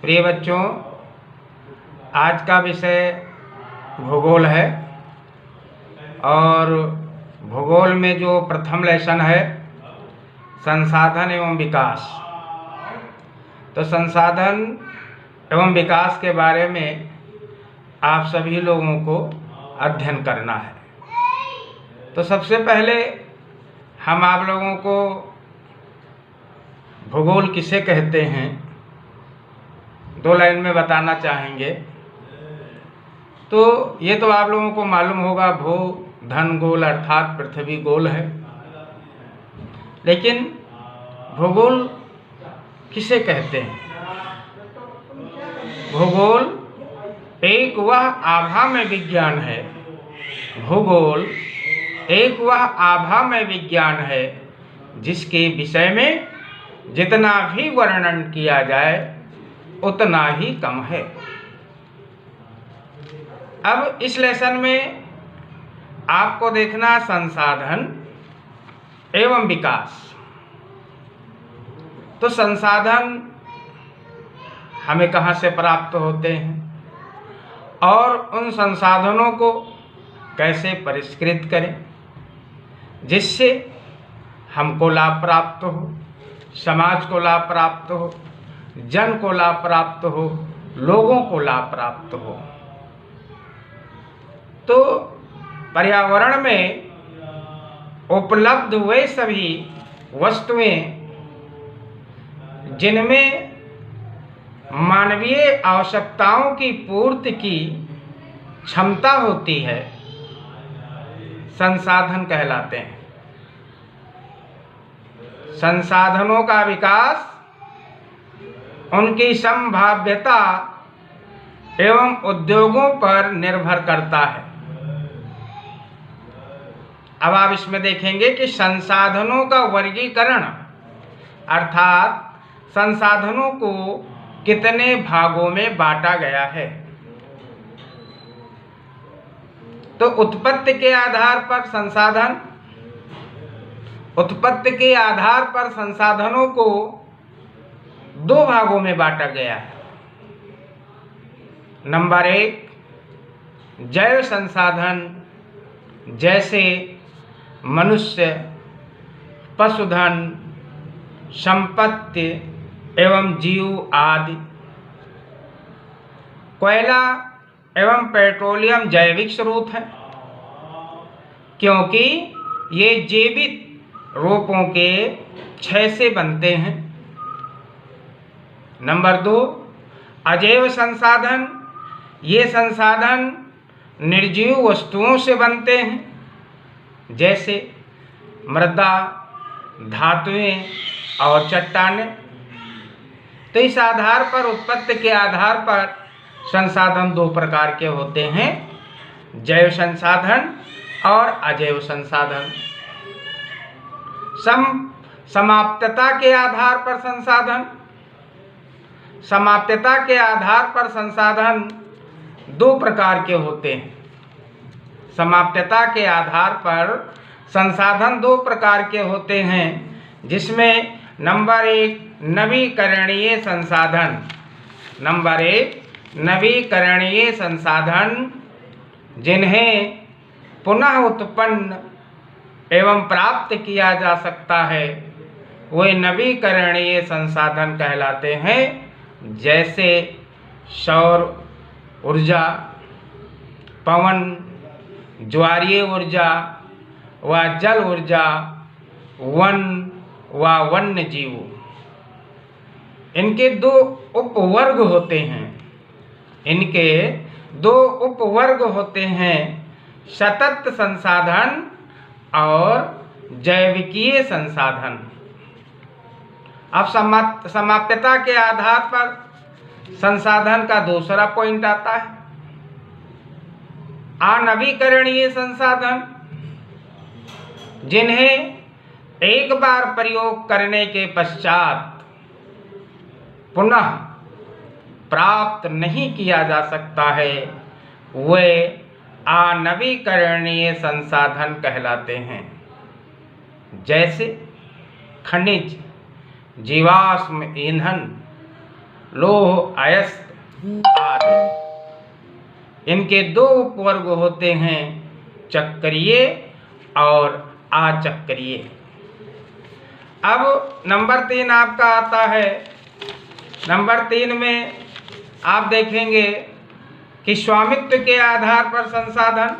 प्रिय बच्चों, आज का विषय भूगोल है और भूगोल में जो प्रथम लेसन है संसाधन एवं विकास। तो संसाधन एवं विकास के बारे में आप सभी लोगों को अध्ययन करना है। तो सबसे पहले हम आप लोगों को भूगोल किसे कहते हैं 2 लाइन में बताना चाहेंगे। तो ये तो आप लोगों को मालूम होगा, भू धन गोल अर्थात पृथ्वी गोल है। लेकिन भूगोल किसे कहते हैं? भूगोल एक वह आभामय विज्ञान है। भूगोल एक वह आभामय विज्ञान है जिसके विषय में जितना भी वर्णन किया जाए उतना ही कम है। अब इस लेसन में आपको देखना संसाधन एवं विकास। तो संसाधन हमें कहाँ से प्राप्त होते हैं और उन संसाधनों को कैसे परिष्कृत करें जिससे हमको लाभ प्राप्त हो, समाज को लाभ प्राप्त हो, जन को लाभ प्राप्त हो, लोगों को लाभ प्राप्त हो। तो पर्यावरण में उपलब्ध वे सभी वस्तुएं जिनमें मानवीय आवश्यकताओं की पूर्ति की क्षमता होती है संसाधन कहलाते हैं। संसाधनों का विकास उनकी संभाव्यता एवं उद्योगों पर निर्भर करता है। अब आप इसमें देखेंगे कि संसाधनों का वर्गीकरण अर्थात संसाधनों को कितने भागों में बांटा गया है। तो उत्पत्ति के आधार पर संसाधनों को 2 भागों में बांटा गया है। नंबर 1 जैव संसाधन जैसे मनुष्य, पशुधन, संपत्ति एवं जीव आदि। कोयला एवं पेट्रोलियम जैविक स्रोत है क्योंकि ये जीवित रूपों के क्षय से बनते हैं। नंबर 2 अजैव संसाधन। ये संसाधन निर्जीव वस्तुओं से बनते हैं जैसे मृदा, धातुएं और चट्टानें। तो इस आधार पर उत्पत्ति के आधार पर संसाधन 2 प्रकार के होते हैं, जैव संसाधन और अजैव संसाधन। समाप्तता के आधार पर संसाधन 2 प्रकार के होते हैं। समाप्तता के आधार पर संसाधन 2 प्रकार के होते हैं जिसमें नंबर 1 नवीकरणीय संसाधन। नंबर 1 नवीकरणीय संसाधन जिन्हें पुनः उत्पन्न एवं प्राप्त किया जा सकता है वे नवीकरणीय संसाधन कहलाते हैं। जैसे सौर ऊर्जा, पवन, ज्वारीय ऊर्जा व जल ऊर्जा, वन व वन्य जीव। इनके 2 उपवर्ग होते हैं, सतत संसाधन और जैविकीय संसाधन। अब समाप्यता के आधार पर संसाधन का दूसरा पॉइंट आता है अनवीकरणीय संसाधन, जिन्हें एक बार प्रयोग करने के पश्चात पुनः प्राप्त नहीं किया जा सकता है, वे अनवीकरणीय संसाधन कहलाते हैं। जैसे खनिज, जीवाश्म ईंधन, लौह अयस्क आदि। इनके दो उपवर्ग होते हैं, चक्रीय और अचक्रीय। अब नंबर 3 आपका आता है। नंबर 3 में आप देखेंगे कि स्वामित्व के आधार पर संसाधन।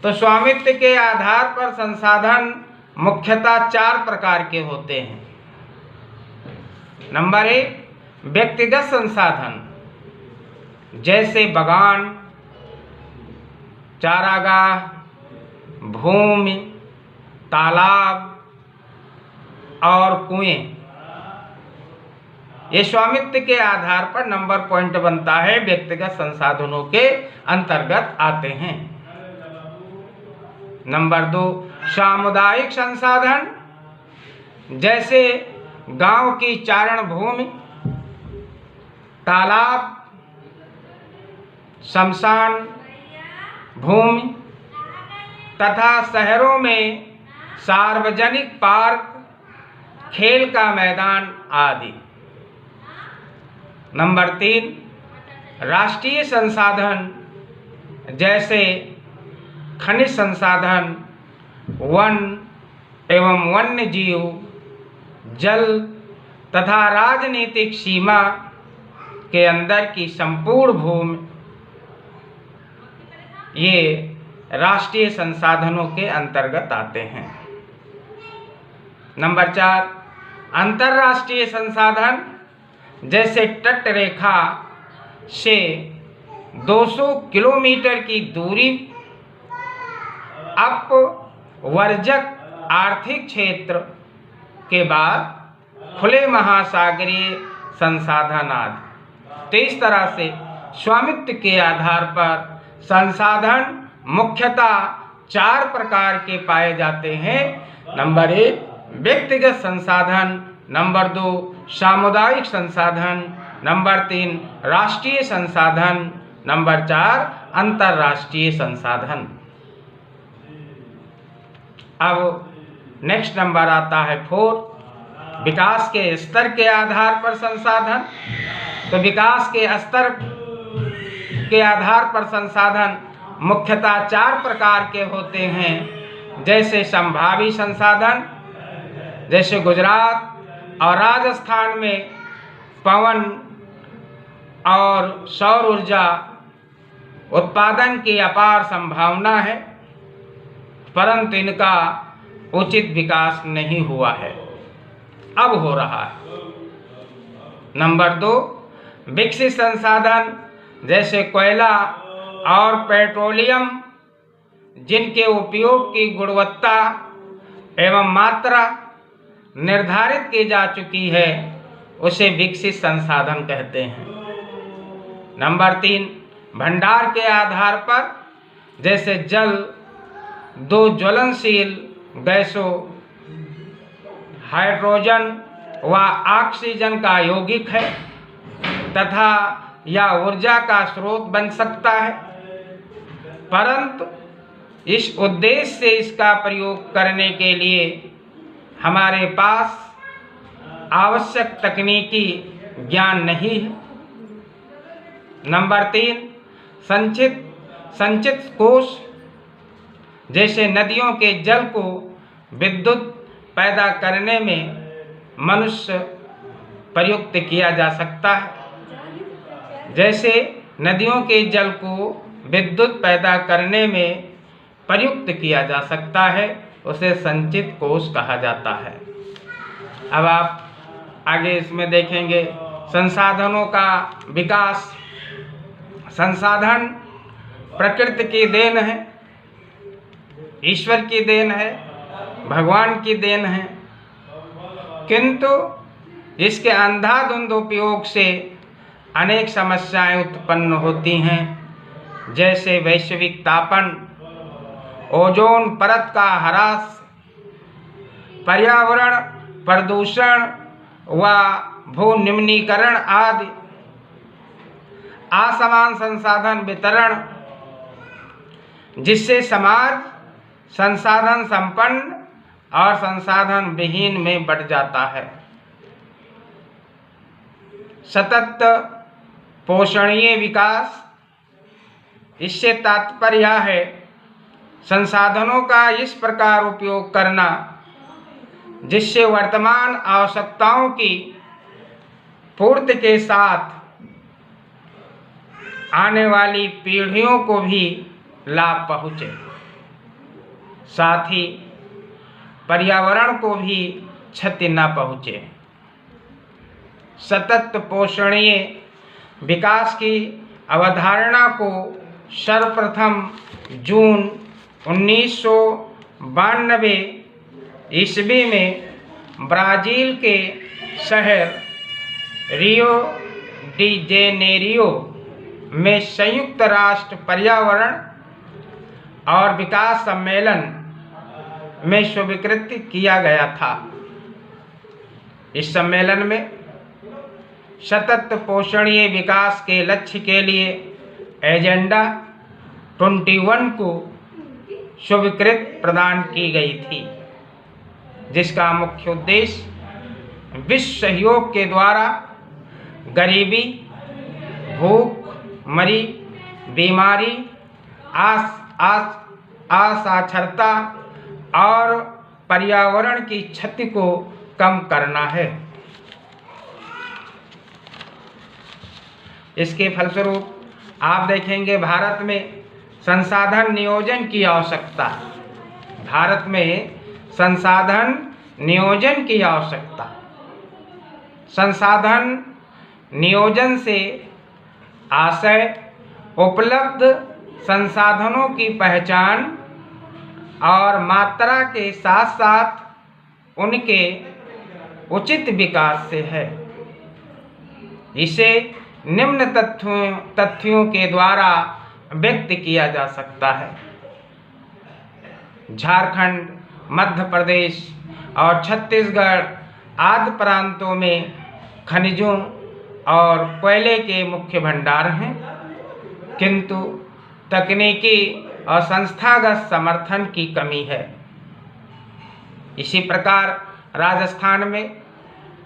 तो स्वामित्व के आधार पर संसाधन मुख्यतः 4 प्रकार के होते हैं। नंबर 1 व्यक्तिगत संसाधन, जैसे बागान, चारागाह, भूमि, तालाब और कुएं। ये स्वामित्व के आधार पर नंबर पॉइंट बनता है, व्यक्तिगत संसाधनों के अंतर्गत आते हैं। नंबर 2 सामुदायिक संसाधन, जैसे गांव की चारण भूमि, तालाब, शमशान भूमि तथा शहरों में सार्वजनिक पार्क, खेल का मैदान आदि। नंबर 3 राष्ट्रीय संसाधन, जैसे खनिज संसाधन, वन एवं वन्य जीव, जल तथा राजनीतिक सीमा के अंदर की संपूर्ण भूमि, ये राष्ट्रीय संसाधनों के अंतर्गत आते हैं। नंबर 4 अंतर्राष्ट्रीय संसाधन, जैसे तट रेखा से 200 किलोमीटर की दूरी अपवर्जक आर्थिक क्षेत्र के बाद खुले महासागरीय संसाधन आदि। तो इस तरह से स्वामित्व के आधार पर संसाधन मुख्यतः 4 प्रकार के पाए जाते हैं। नंबर 1 व्यक्तिगत संसाधन, नंबर 2 सामुदायिक संसाधन, नंबर 3 राष्ट्रीय संसाधन, नंबर 4 अंतर्राष्ट्रीय संसाधन। अब नेक्स्ट नंबर आता है 4 विकास के स्तर के आधार पर संसाधन। तो विकास के स्तर के आधार पर संसाधन मुख्यतः 4 प्रकार के होते हैं, जैसे संभावी संसाधन, जैसे गुजरात और राजस्थान में पवन और सौर ऊर्जा उत्पादन की अपार संभावना है, परंतु इनका उचित विकास नहीं हुआ है, अब हो रहा है। नंबर 2 विकसित संसाधन, जैसे कोयला और पेट्रोलियम, जिनके उपयोग की गुणवत्ता एवं मात्रा निर्धारित की जा चुकी है, उसे विकसित संसाधन कहते हैं। नंबर 3 भंडार के आधार पर, जैसे जल 2 ज्वलनशील गैसों हाइड्रोजन व ऑक्सीजन का यौगिक है तथा यह ऊर्जा का स्रोत बन सकता है, परंतु इस उद्देश्य से इसका प्रयोग करने के लिए हमारे पास आवश्यक तकनीकी ज्ञान नहीं है। नंबर 3 संचित कोष, जैसे नदियों के जल को विद्युत पैदा करने में मनुष्य प्रयुक्त किया जा सकता है, जैसे नदियों के जल को विद्युत पैदा करने में प्रयुक्त किया जा सकता है, उसे संचित कोष कहा जाता है। अब आप आगे इसमें देखेंगे संसाधनों का विकास। संसाधन प्रकृति की देन है, ईश्वर की देन है, भगवान की देन है, किंतु इसके अंधाधुंध उपयोग से अनेक समस्याएं उत्पन्न होती हैं, जैसे वैश्विक तापन, ओजोन परत का ह्रास, पर्यावरण प्रदूषण व भूनिम्नीकरण आदि। असमान संसाधन वितरण, जिससे समाज संसाधन संपन्न और संसाधन विहीन में बंट जाता है। सतत पोषणीय विकास, इससे तात्पर्य यह है संसाधनों का इस प्रकार उपयोग करना जिससे वर्तमान आवश्यकताओं की पूर्ति के साथ आने वाली पीढ़ियों को भी लाभ पहुँचे, साथ ही पर्यावरण को भी क्षति न पहुँचे। सतत पोषणीय विकास की अवधारणा को सर्वप्रथम जून 1992 ईस्वी में ब्राज़ील के शहर रियो डी जेनेरियो में संयुक्त राष्ट्र पर्यावरण और विकास सम्मेलन में स्वीकृत किया गया था। इस सम्मेलन में सतत पोषणीय विकास के लक्ष्य के लिए एजेंडा 21 को स्वीकृति प्रदान की गई थी, जिसका मुख्य उद्देश्य विश्व सहयोग के द्वारा गरीबी, भूखमरी, बीमारी, असाक्षरता और पर्यावरण की क्षति को कम करना है। इसके फलस्वरूप आप देखेंगे भारत में संसाधन नियोजन की आवश्यकता, भारत में संसाधन नियोजन की आवश्यकता। संसाधन नियोजन से आशय उपलब्ध संसाधनों की पहचान और मात्रा के साथ साथ उनके उचित विकास से है। इसे निम्न तथ्यों के द्वारा व्यक्त किया जा सकता है। झारखंड, मध्य प्रदेश और छत्तीसगढ़ आदि प्रांतों में खनिजों और कोयले के मुख्य भंडार हैं, किंतु तकनीकी और संस्थागत समर्थन की कमी है। इसी प्रकार राजस्थान में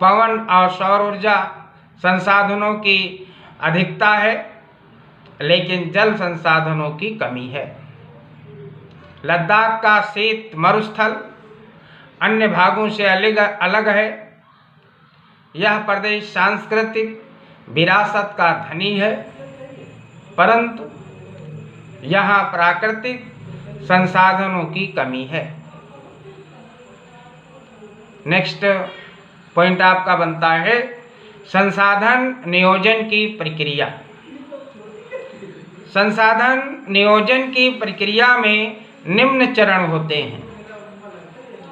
पवन और सौर ऊर्जा संसाधनों की अधिकता है, लेकिन जल संसाधनों की कमी है। लद्दाख का शीत मरुस्थल अन्य भागों से अलग है। यह प्रदेश सांस्कृतिक विरासत का धनी है, परंतु यहाँ प्राकृतिक संसाधनों की कमी है। नेक्स्ट पॉइंट आपका बनता है संसाधन नियोजन की प्रक्रिया। संसाधन नियोजन की प्रक्रिया में निम्न चरण होते हैं।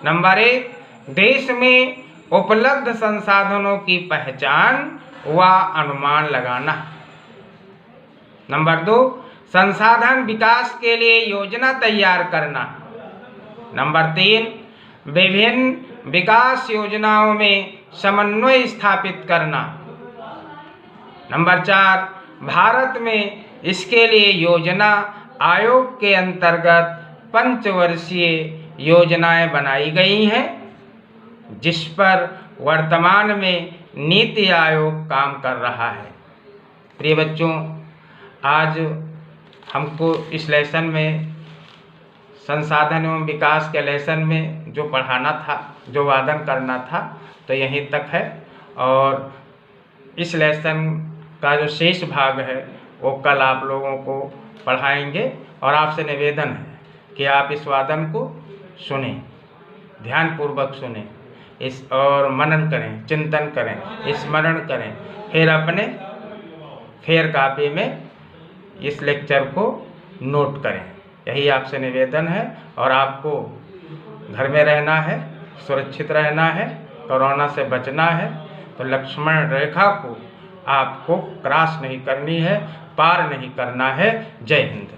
नंबर 1, देश में उपलब्ध संसाधनों की पहचान व अनुमान लगाना। नंबर 2, संसाधन विकास के लिए योजना तैयार करना। नंबर 3, विभिन्न विकास योजनाओं में समन्वय स्थापित करना। नंबर 4, भारत में इसके लिए योजना आयोग के अंतर्गत पंचवर्षीय योजनाएं बनाई गई हैं, जिस पर वर्तमान में नीति आयोग काम कर रहा है। प्रिय बच्चों, आज हमको इस लेसन में संसाधन एवं विकास के लेसन में जो पढ़ाना था, जो वादन करना था, तो यहीं तक है। और इस लेसन का जो शेष भाग है वो कल आप लोगों को पढ़ाएंगे। और आपसे निवेदन है कि आप इस वादन को सुने, ध्यानपूर्वक सुने, इस और मनन करें, चिंतन करें, स्मरण करें, फिर अपने फेयर कॉपी में इस लेक्चर को नोट करें। यही आपसे निवेदन है। और आपको घर में रहना है, सुरक्षित रहना है, कोरोना से बचना है। तो लक्ष्मण रेखा को आपको क्रॉस नहीं करनी है, पार नहीं करना है। जय हिंद।